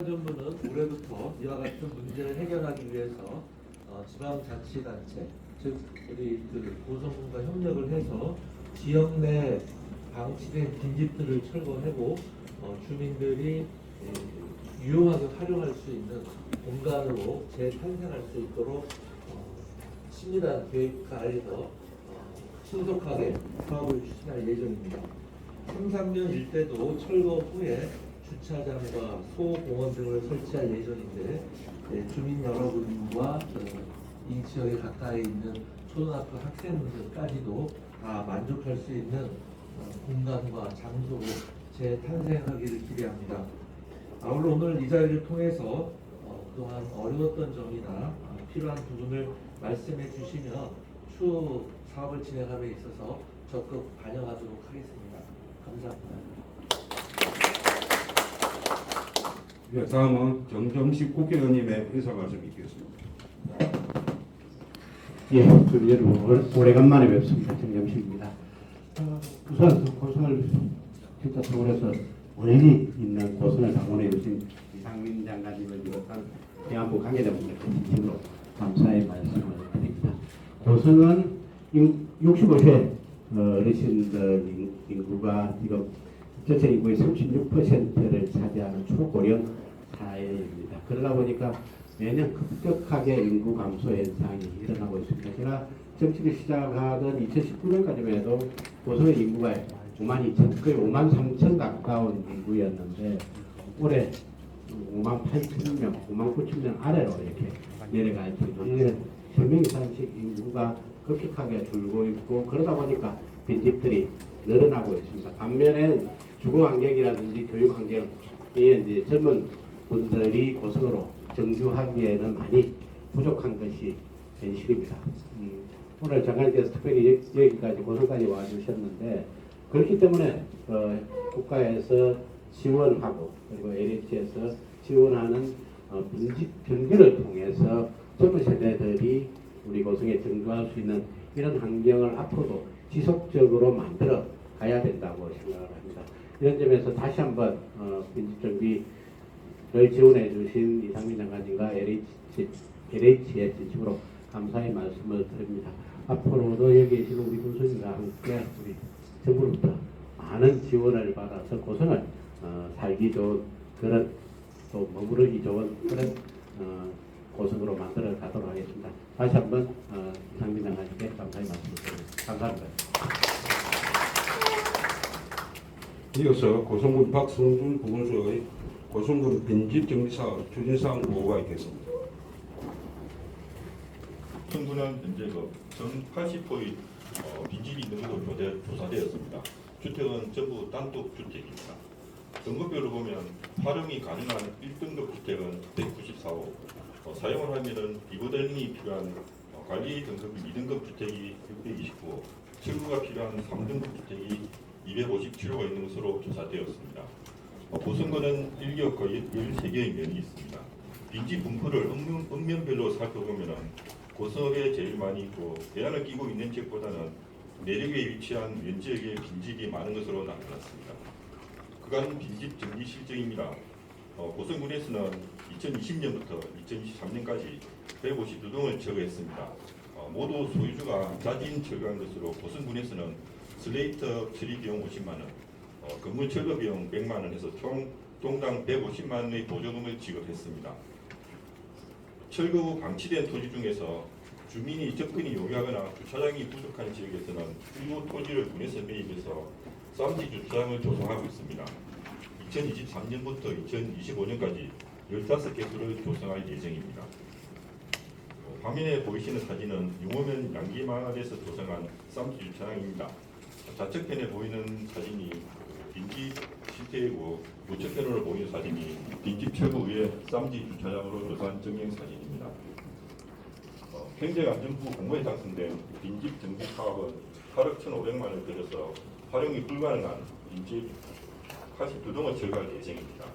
정부는 올해부터 이와 같은 문제를 해결하기 위해서 지방자치단체, 즉 우리 고성군과 협력을 해서 지역 내 방치된 빈집들을 철거하고 주민들이 유용하게 활용할 수 있는 공간으로 재탄생할 수 있도록 친밀한 계획과 아래서 신속하게 사업을 추진할 예정입니다. 3, 4년 일대도 철거 후에 주차장과 소공원 등을 설치할 예정인데 주민 여러분과 이 지역에 가까이 있는 초등학교 학생들까지도 다 만족할 수 있는 공간과 장소로 재탄생하기를 기대합니다. 아울러 오늘 이 자리를 통해서 그동안 어려웠던 점이나 필요한 부분을 말씀해 주시면 추후 사업을 진행함에 있어서 적극 반영하도록 하겠습니다. 감사합니다. 네, 다음은 정점식 국회의원님의 인사 말씀 있겠습니다. 예, 여러분 오래간만에 뵙습니다. 정점식입니다. 우선 고성을 진짜 서울에서 멀리 있는 고성을 방문해 주신 이상민 장관님을 비롯한 대한민국 관계자분들께 진심으로 감사의 말씀을 드립니다. 고성은 65세 어르신들 인구가 지금 전체 인구의 36%를 차지하는 초고령 사회입니다. 그러다 보니까 매년 급격하게 인구 감소 현상이 일어나고 있습니다. 제가 정치를 시작하던 2019년까지만 해도 고성의 인구가 5만 2천, 거의 5만 3천 가까운 인구였는데 올해 5만 8천 명, 5만 9천 명 아래로 이렇게 내려가 있습니다. 1년에 3명 이상씩 인구가 급격하게 줄고 있고 그러다 보니까 빈집들이 늘어나고 있습니다. 반면에 주거 환경이라든지 교육 환경에 이제 젊은 분들이 고성으로 정주하기에는 많이 부족한 것이 현실입니다. 오늘 장관님께서 특별히 여기까지 고성까지 와주셨는데 그렇기 때문에 국가에서 지원하고 그리고 LH에서 지원하는 빈집 변기를 통해서 젊은 세대들이 우리 고성에 정주할 수 있는 이런 환경을 앞으로도 지속적으로 만들어 가야 된다고 생각을 합니다. 이런 점에서 다시 한번 빈집 정비를 지원해 주신 이상민 장관님과 LH에 진심으로 감사의 말씀을 드립니다. 앞으로도 여기 계신 우리 군수님과 함께 우리 정부로부터 많은 지원을 받아서 고성을 살기 좋은 그런 또 머무르기 좋은 그런 고성으로 만들어 가도록 하겠습니다. 다시 한번 이상민 장관님께 감사의 말씀을 드립니다. 감사합니다. 이어서 고성군 박성준 부군수의 고성군 빈집 정비사업 추진사항 보고가 있겠습니다. 성군은 현재 전 80호의 빈집이 있는 것으로 조사되었습니다. 주택은 전부 단독 주택입니다. 등급별로 보면 활용이 가능한 1등급 주택은 194호, 사용을 하면은 리모델링이 필요한 관리 등급이 2등급 주택이 629호, 철거가 필요한 3등급 주택이 257호가 있는 것으로 조사되었습니다. 고성군은 1기업과 13개의 면이 있습니다. 빈집 분포를 읍면별로 살펴보면 고성에 제일 많이 있고 대안을 끼고 있는 지역보다는 내륙에 위치한 면지역에 빈집이 많은 것으로 나타났습니다. 그간 빈집 정비 실정입니다. 고성군에서는 2020년부터 2023년까지 152동을 철거했습니다. 모두 소유주가 자진 철거한 것으로 고성군에서는 슬레이터 처리 비용 50만원, 건물 철거 비용 100만원 해서 총 동당 150만원의 보조금을 지급했습니다. 철거 후 방치된 토지 중에서 주민이 접근이 용이하거나 주차장이 부족한 지역에서는 일부 토지를 군에서 매입해서 쌈지 주차장을 조성하고 있습니다. 2023년부터 2025년까지 15개소를 조성할 예정입니다. 화면에 보이시는 사진은 용호면 양기마을에서 조성한 쌈지 주차장입니다. 좌측편에 보이는 사진이 빈집 실태이고 우측편으로 보이는 사진이 빈집 철거 위에 쌈지 주차장으로 조사한 정형 사진입니다. 행정안전부 공모에 당선된 빈집 정비 사업은 8억 1,500만 원을 들여서 활용이 불가능한 빈집 82동을 철거할 예정입니다.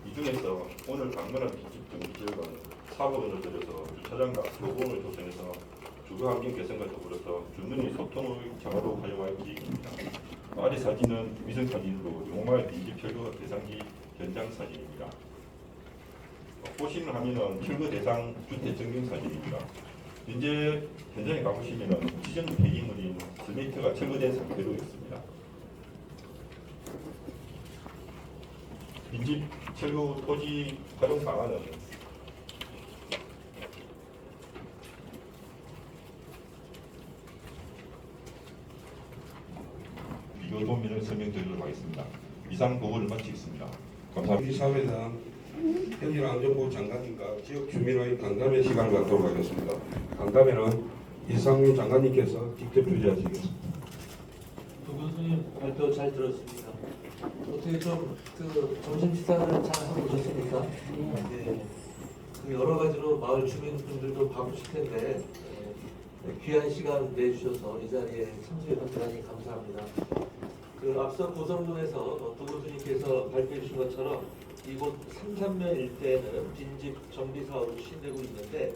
이 중에서 오늘 방문한 빈집 정비 지역은 4억 원을 들여서 주차장과 교공을 조성해서 주거 환경 개선과 더불어서 주민의 소통을 장으로 활용할 계획입니다. 아래 사진은 위성 사진으로 용마을 빈집 철거 대상지 현장 사진입니다. 보시는 화면은 철거 대상 주택 증빙 사진입니다. 현장에 가보시면은 지정 폐기물인 슬레이트가 철거된 상태로 있습니다. 빈집 철거 후 토지 활용 방안은 비교 도면을 설명드리도록 하겠습니다. 이상 보고를 마치겠습니다. 감사합니다. 우리 사회당 행정안전부 장관님과 지역 주민의 간담회 시간을 갖도록 하겠습니다. 간담회는 이상민 장관님께서 직접 주재하시겠습니다. 두 교수님 발표 잘 들었습니다. 어떻게 좀 점심 식사를 잘 하고 오셨습니까? 네. 그 여러 가지로 마을 주민분들도 바쁘실 텐데 귀한 시간 내주셔서 이 자리에 참석해서 대단히 감사합니다. 그 앞서 고성군에서 두 교수님께서 발표해 주신 것처럼 이곳 삼산면 일대는 빈집 정비 사업을 추진되고 있는데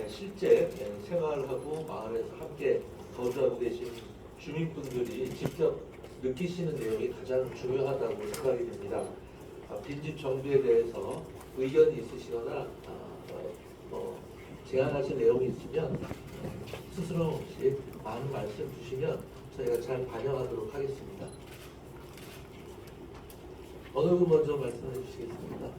실제 생활하고 마을에서 함께 거주하고 계신 주민분들이 직접 느끼시는 내용이 가장 중요하다고 생각이 됩니다. 빈집 정비에 대해서 의견이 있으시거나 제안하실 내용이 있으면 스스럼 없이 많은 말씀 주시면 저희가 잘 반영하도록 하겠습니다. 어느 분 먼저 말씀해 주시겠습니까?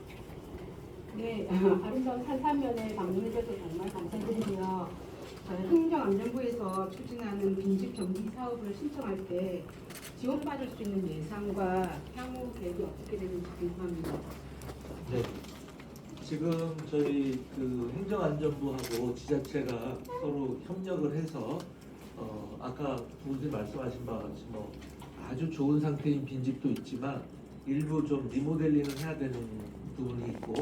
네, 아름다운 산산면에 방문해 주셔서 정말 감사드리고요. 행정안전부에서 추진하는 빈집 정비 사업을 신청할 때 지원받을 수 있는 예산과 향후 계획이 어떻게 되는지 궁금합니다. 네. 지금 저희 행정안전부하고 지자체가 서로 협력을 해서 아까 부모님 말씀하신 바와 같이 아주 좋은 상태인 빈집도 있지만 일부 좀 리모델링을 해야 되는 부분이 있고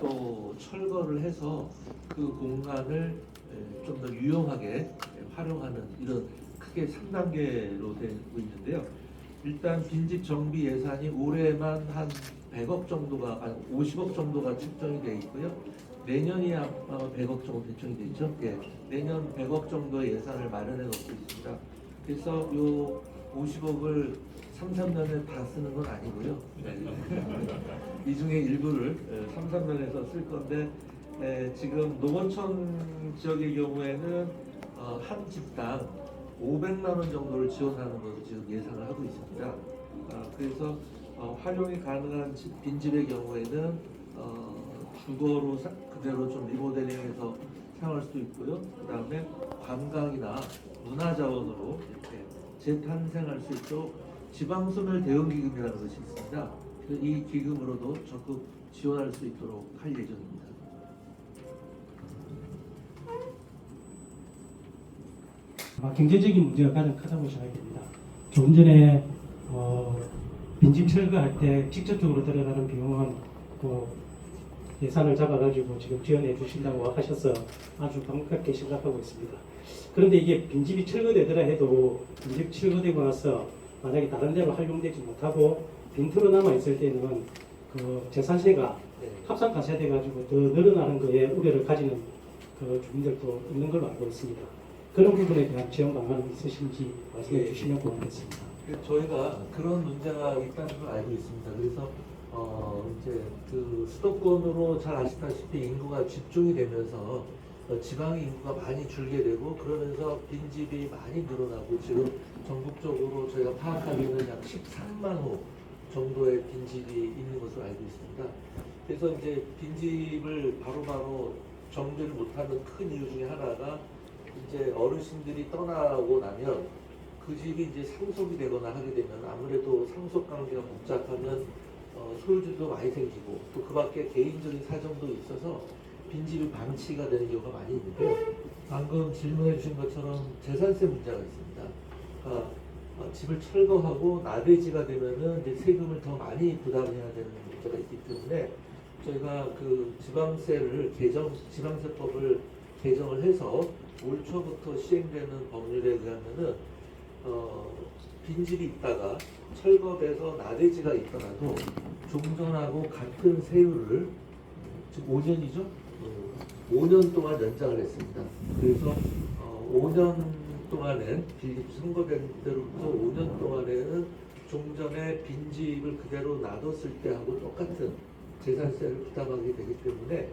또 철거를 해서 그 공간을 좀 더 유용하게 활용하는 이런 크게 3단계로 되고 있는데요. 일단 빈집 정비 예산이 올해만 한 100억 정도가, 한 50억 정도가 책정이 되어 있고요. 내년이 아마 100억 정도 책정이 되죠. 예, 내년 100억 정도의 예산을 마련해 놓고 있습니다. 그래서 요 50억을 3, 4년에 다 쓰는 건 아니고요. 이 중에 일부를 3, 4년에서 쓸 건데 지금 농어촌 지역의 경우에는 한 집당 500만 원 정도를 지원하는 것으로 지금 예상을 하고 있습니다. 그래서 활용이 가능한 빈집의 경우에는 주거로 그대로 좀 리모델링해서 사용할 수도 있고요. 그 다음에 관광이나 문화자원으로 이렇게 재탄생할 수 있도록 지방소멸 대응기금이라는 것이 있습니다. 그래서 이 기금으로도 적극 지원할 수 있도록 할 예정입니다. 경제적인 문제가 가장 크다고 생각됩니다. 조금 전에 빈집 철거할 때 직접적으로 들어가는 비용은 예산을 잡아가지고 지금 지원해 주신다고 하셔서 아주 반갑게 생각하고 있습니다. 그런데 이게 빈집이 철거되더라 해도 빈집 철거되고 나서 만약에 다른 데로 활용되지 못하고 빈틈으로 남아 있을 때는 그 재산세가 합산가세돼 가지고 더 늘어나는 거에 우려를 가지는 그 주민들도 있는 걸로 알고 있습니다. 그런 부분에 대한 지원 방안이 있으신지 말씀해 주시면 고맙겠습니다. 저희가 그런 문제가 있다는 걸 알고 있습니다. 그래서 이제 수도권으로 잘 아시다시피 인구가 집중이 되면서 지방의 인구가 많이 줄게 되고 그러면서 빈집이 많이 늘어나고 지금 전국적으로 저희가 파악하기는 약 13만 호 정도의 빈집이 있는 것으로 알고 있습니다. 그래서 이제 빈집을 바로바로 정비를 못하는 큰 이유 중에 하나가 이제 어르신들이 떠나고 나면 그 집이 이제 상속이 되거나 하게 되면 아무래도 상속 관계가 복잡하면 소유주도 많이 생기고 또 그 밖에 개인적인 사정도 있어서 빈집이 방치가 되는 경우가 많이 있는데요. 방금 질문해 주신 것처럼 재산세 문제가 있습니다. 집을 철거하고 나대지가 되면은 이제 세금을 더 많이 부담해야 되는 문제가 있기 때문에 저희가 그 지방세법을 개정을 해서 올 초부터 시행되는 법률에 의하면은 빈집이 있다가 철거돼서 나대지가 있더라도 종전하고 같은 세율을 지금 5년이죠? 5년 동안 연장을 했습니다. 그래서 5년 동안은 빈집 선거된 대로부터 5년 동안에는 종전에 빈집을 그대로 놔뒀을 때하고 똑같은 재산세를 부담하게 되기 때문에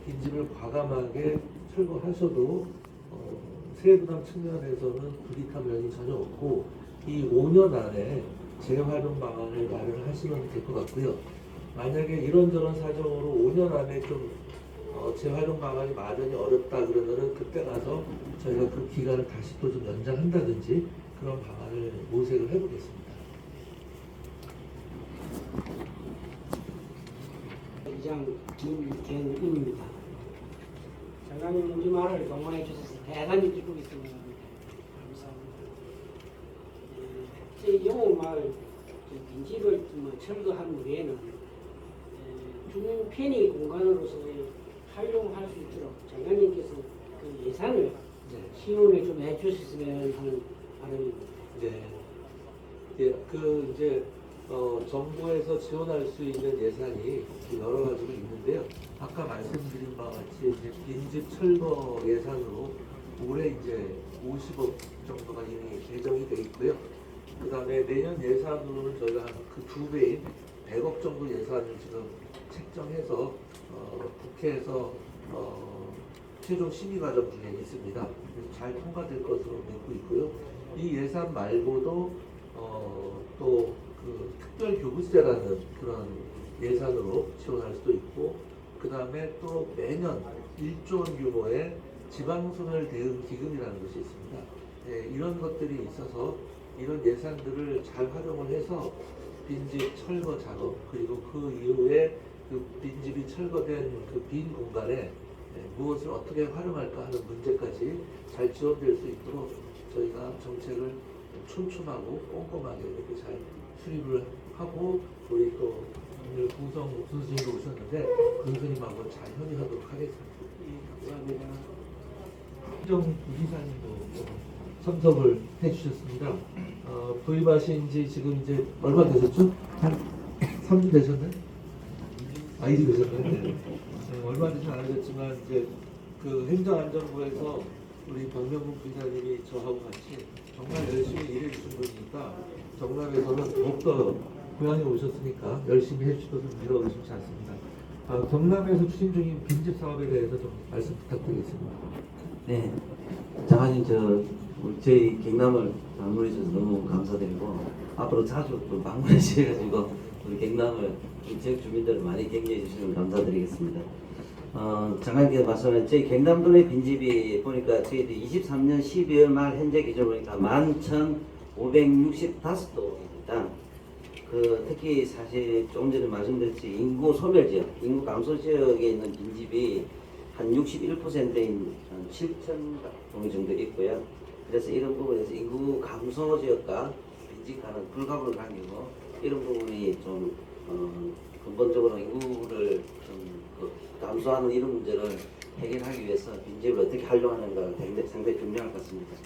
빈집을 과감하게 철거하셔도 세부담 측면에서는 불이익한 면이 전혀 없고 이 5년 안에 재활용 방안을 마련하시면 될 것 같고요. 만약에 이런저런 사정으로 5년 안에 좀 재활용 방안이 마련이 어렵다 그러면은 그때 가서 저희가 그 기간을 다시 또 좀 연장한다든지 그런 방안을 모색을 해보겠습니다. 이장 김경임입니다. 장관님 우리 말을 동원해 주셔서 대단히 기쁘게 생각합니다. 감사합니다. 제 영옥마을 빈집을 철거한 후에는 주민 편의 공간으로서 활용할 수 있도록 장관님께서 그 예산을 지원을 좀 해주셨으면 하는 바람입니다. 네. 예, 그 이제 정부에서 지원할 수 있는 예산이 여러 가지로 있는데요. 아까 말씀드린 바와 같이 이제 빈집 철거 예산으로 올해 이제 50억 정도가 이미 배정이 돼 있고요. 그 다음에 내년 예산으로는 저희가 그 2배인 100억 정도 예산을 지금 책정해서 국회에서 최종 심의 과정 중에 있습니다. 그래서 잘 통과될 것으로 믿고 있고요. 이 예산 말고도 또 그 특별교부세라는 그런 예산으로 지원할 수도 있고, 그 다음에 또 매년 1조 원 규모의 지방소멸 대응 기금이라는 것이 있습니다. 예, 이런 것들이 있어서 이런 예산들을 잘 활용을 해서 빈집 철거 작업, 그리고 그 이후에 그 빈집이 철거된 그 빈 공간에 무엇을 어떻게 활용할까 하는 문제까지 잘 지원될 수 있도록 저희가 정책을 촘촘하고 꼼꼼하게 이렇게 잘 수립을 하고, 우리 또 오늘 구성 교수님도 오셨는데 그 교수님하고 잘 협의하도록 하겠습니다. 감사합니다. 행정 부지사님도 참석을 해주셨습니다. 도입하신 지 지금 이제 얼마 되셨죠? 한 3주 되셨나요? 아, 이제 되셨나요? 네. 네, 얼마 되진 않으셨지만 이제 그 행정안전부에서 우리 박명국 부지사님이 저하고 같이 정말 열심히 일해주신 분이니까 경남에서는 더욱더 고향에 오셨으니까 열심히 해주실 것을 믿어 의심치 않습니다. 경남에서 추진 중인 빈집 사업에 대해서 좀 말씀 부탁드리겠습니다. 네, 장관님 저희 경남을 방문해 주셔서 너무 감사드리고 앞으로 자주 또 방문해 주셔가지고 우리 경남을 우리 지역 주민들을 많이 격려해 주시면 감사드리겠습니다. 장관님께서 말씀하신 저희 경남도내 빈집이 보니까 저희들 23년 12월 말 현재 기준 보니까 11,565도입니다. 그 특히 사실 조금 전에 말씀드렸지 인구 소멸 지역, 인구 감소 지역에 있는 빈집이 한 61%인 7,000동이 정도 있고요. 그래서 이런 부분에서 인구 감소 지역과 빈집과는 불가분을 관계고 이런 부분이 좀 근본적으로 인구를 좀 감소하는 이런 문제를 해결하기 위해서 빈집을 어떻게 활용하는가 상당히 중요할 것 같습니다.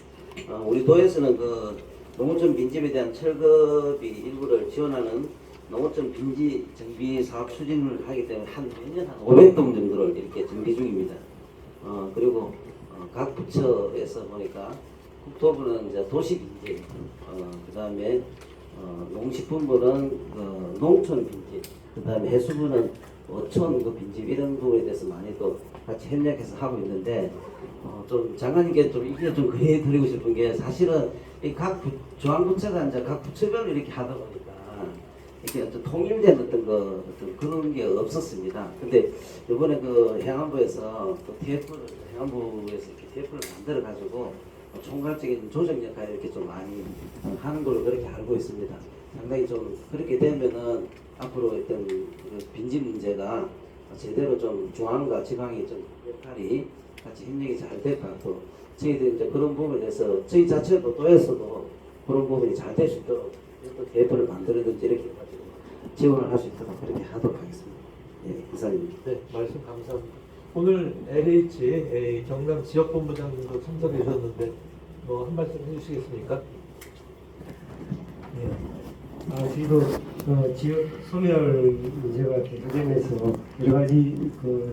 우리 도에서는 그 농어촌 빈집에 대한 철거비 일부를 지원하는 농어촌 빈집 정비 사업 추진을 하기 때문에 매년 한 500동 정도를 이렇게 정비 중입니다. 그리고 각 부처에서 보니까 국토부는 이제 도시 빈집, 그 다음에 농식품부는 농촌 빈집, 그 다음에 해수부는 어촌 그 빈집 이런 부분에 대해서 많이 또 같이 협력해서 하고 있는데 좀 장관님께 좀 이게 좀 건의 드리고 싶은 게 사실은 이 각 중앙부처가 이제 각 부처별로 이렇게 하다 보니까 이렇게 어떤 통일된 어떤 그런 게 없었습니다. 근데 이번에 그 행안부에서 또 TF를 행안부에서 이렇게 TF를 만들어 가지고 총괄적인 조정 역할을 이렇게 좀 많이 하는 걸로 그렇게 알고 있습니다. 상당히 좀 그렇게 되면은 앞으로 어떤 그 빈집 문제가 제대로 좀 중앙과 지방의 좀 역할이 같이 협력이 잘 될 것 같고 저희들 이제 그런 부분에 대해서 저희 자체도 도에서도 그런 부분이 잘 될 수 있도록 또 대표를 만들어든지 이렇게 해가지고 지원을 할 수 있도록 그렇게 하도록 하겠습니다. 예, 이사님. 네, 말씀 감사합니다. 오늘 LH 경남 지역본부장님도 참석해 주셨는데 뭐 한 말씀 해주시겠습니까? 네. 저희도 지역 소멸 문제가 계속되면서 여러 가지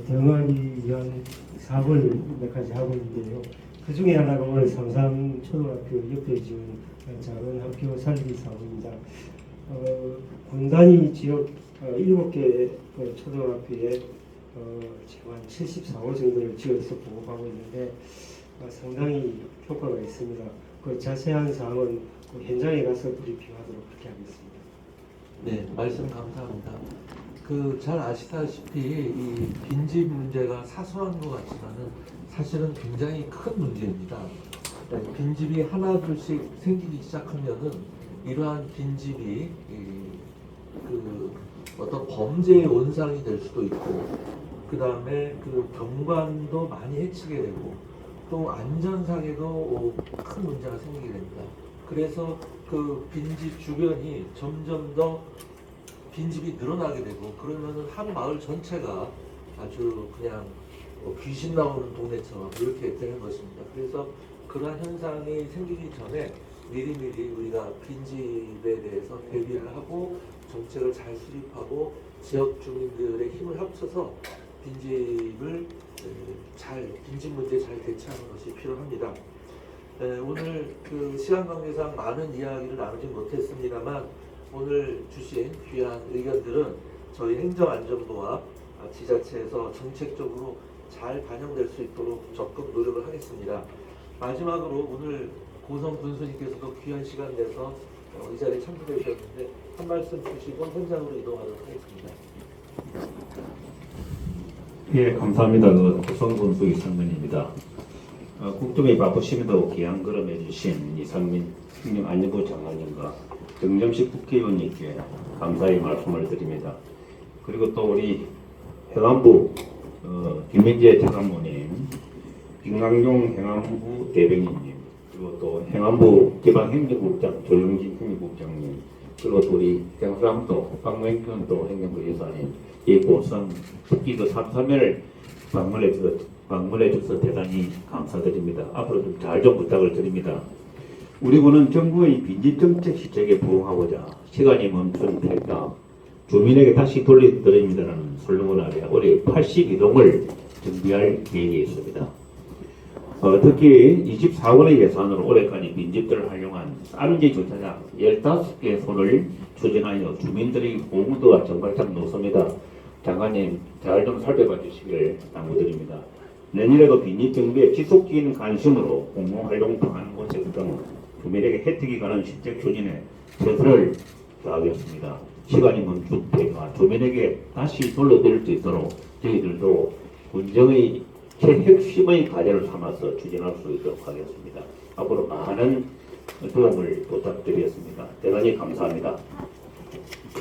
대응하기 위한 사업을 몇 가지 하고 있는데요. 그 중에 하나가 오늘 삼삼 초등학교 옆에 지은 작은 학교 살리기 사업입니다. 군 단위 지역 7개 초등학교에 지금 한 74호 정도를 지어서 보급하고 있는데 상당히 효과가 있습니다. 그 자세한 사항은 그 현장에 가서 브리핑하도록 그렇게 하겠습니다. 네, 말씀 감사합니다. 그 잘 아시다시피 이 빈집 문제가 사소한 것 같지만은 사실은 굉장히 큰 문제입니다. 네, 빈집이 하나 둘씩 생기기 시작하면은 이러한 빈집이 그 어떤 범죄의 온상이 될 수도 있고, 그 다음에 그 경관도 많이 해치게 되고, 또 안전상에도 큰 문제가 생기게 됩니다. 그래서 그 빈집 주변이 점점 더 빈집이 늘어나게 되고, 그러면은 한 마을 전체가 아주 그냥 귀신 나오는 동네처럼 이렇게 되는 것입니다. 그래서 그러한 현상이 생기기 전에 미리미리 우리가 빈집에 대해서 대비를 하고 정책을 잘 수립하고 지역 주민들의 힘을 합쳐서 빈집을 빈집 문제에 잘 대처하는 것이 필요합니다. 오늘 그 시간 관계상 많은 이야기를 나누지 못했습니다만 오늘 주신 귀한 의견들은 저희 행정안전부와 지자체에서 정책적으로 잘 반영될 수 있도록 적극 노력을 하겠습니다. 마지막으로 오늘 고성 군수님께서도 귀한 시간 내서 이 자리에 참석해 주셨는데 한 말씀 주시고 현장으로 이동하도록 하겠습니다. 예, 감사합니다. 고성 군수 이상민입니다. 국정에 바쁘심에도 귀한 걸음해 주신 이상민 행정안전부 장관님과 정점식 국회의원님께 감사의 말씀을 드립니다. 그리고 또 우리 행안부 김민재 차관보님, 김강용 행안부 대변인님, 그리고 또 행안부 지방행정국장 조영진 행정국장님, 그리고 또 우리 경상도 박명균 또 행정부 여사님, 이 고성 특히 그 3.3을 방문해 주셔서 대단히 감사드립니다. 앞으로 좀 잘 좀 부탁을 드립니다. 우리 군은 정부의 빈집 정책 시책에 부응하고자 시간이 멈춘 폐가 주민에게 다시 돌려드립니다라는 슬로건 아래 올해 82동을 준비할 계획이 있습니다. 특히 24원의 예산으로 올해까지 빈집들을 활용한 쌀은지 주차장 15개 손을 추진하여 주민들의 공무도와 정발장 놓습니다. 장관님 잘 좀 살펴봐 주시길 당부드립니다. 내년에도 빈집 정비에 지속적인 관심으로 공무활동 방안 모색 등 주민에게 혜택이 가는 실적 추진에 최선을 다하겠습니다. 시간이 멈춘 폐가 주민에게 다시 돌려드릴 수 있도록 저희들도 군정의 최핵심의 과제를 삼아서 추진할 수 있도록 하겠습니다. 앞으로 많은 도움을 부탁드리겠습니다. 대단히 감사합니다.